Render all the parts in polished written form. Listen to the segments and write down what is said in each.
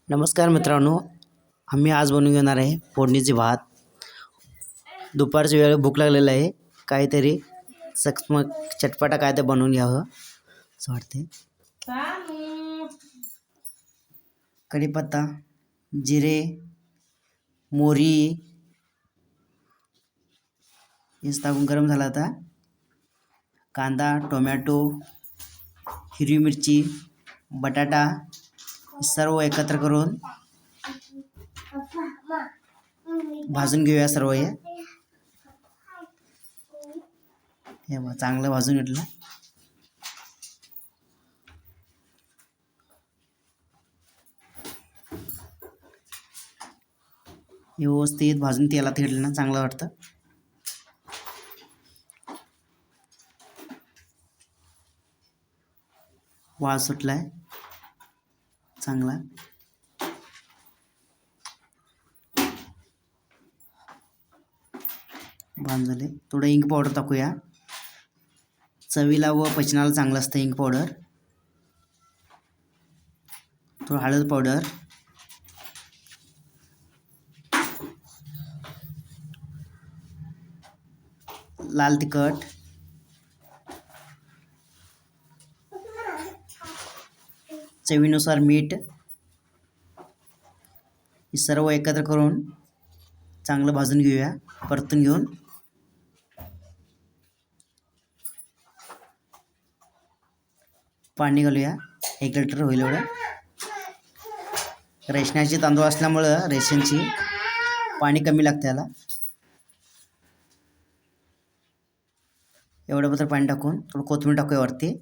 नमस्कार मित्रांनो, आम्ही आज बनवून घेणार आहे फोडणीचे भात। दुपारची वेळ भूक लागलेली आहे, काहीतरी चकमक चटपटा काय ते बनवून घ्यावं असं वाटते। कढीपत्ता, जिरे, मोहरी हे टाकून गरम झाला आता कांदा, टोमॅटो, हिरवी मिरची, बटाटा सर्व एकत्र करून भाजून घेऊया। सर्व हे चांगलं भाजून घेतलं। व्यवस्थित भाजून तेलात घेतलं ना चांगलं वाटतं। वाळ सुटलाय चांगला। झाले। थोडं इंक पावडर टाकूया, चवीला व पचनाला चांगलं असतं इंक पावडर। थोडं हळद पावडर, लाल तिखट, चवीनुसार मीठ हे सर्व एकत्र करून चांगलं भाजून घेऊया। परतून घेऊन पाणी घालूया, 1 लिटर होईल एवढं। रेशनाचे तांदूळ असल्यामुळं रेशनची पाणी कमी लागते याला। एवढं बतर पाणी टाकून थोडं कोथिंबीर टाकूया वरती,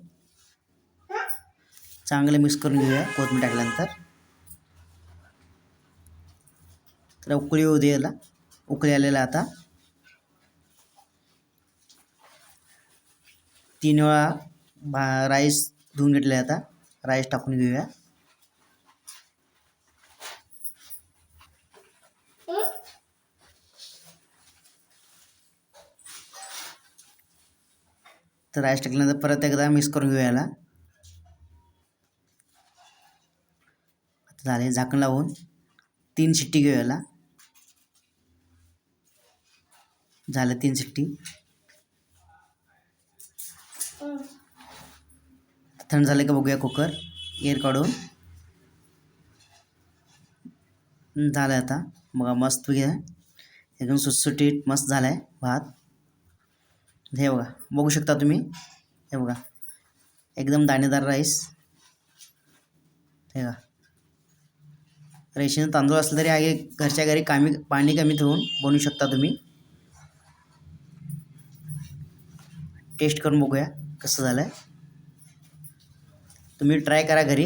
चांगलं मिक्स करून घेऊया। कोथिंबीर टाकल्यानंतर तर उकळी येऊ दे याला। उकळी आलेला आता 3 वेळा राईस धुवून घेतले। आता राईस टाकून घेऊया। तर राईस टाकल्यानंतर परत एकदा मिक्स करून घेऊया याला। झाले, झाकण लावून 3 शिट्टी घेऊया याला। झालं 3 शिट्टी। थंड झाले का बघूया कुकर, एअर काढून। झालं आता बघा, मस्त घ्या एकदम सुटसुटीत मस्त झालाय भात। हे बघा, बघू शकता तुम्ही, हे बघा एकदम दाणेदार राईस। हे बघा, रेशन तांदूळ असलं तरी आहे घरच्या घरी पाणी कमी ठेवून बनवू शकता तुम्ही। टेस्ट करून बघूया कसं झालंय, तुम्ही ट्राय करा घरी।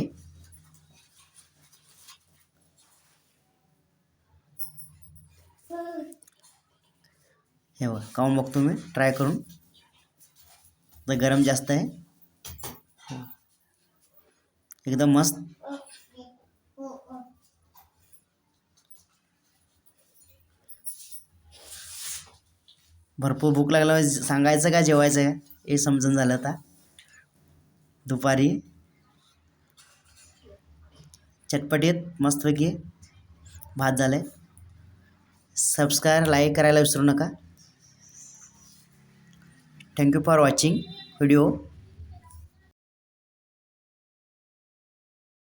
हे बघा, खाऊन बघतो मी ट्राय करून। तर गरम जास्त आहे, एकदम मस्त। भरपूर भूक लागल्यावर सांगायचं का जेवायचं आहे हे समजून झालं आता। दुपारी चटपटीत मस्तपैकी भात झाले। सबस्क्राईब, लाईक करायला विसरू नका। Thank you for watching video.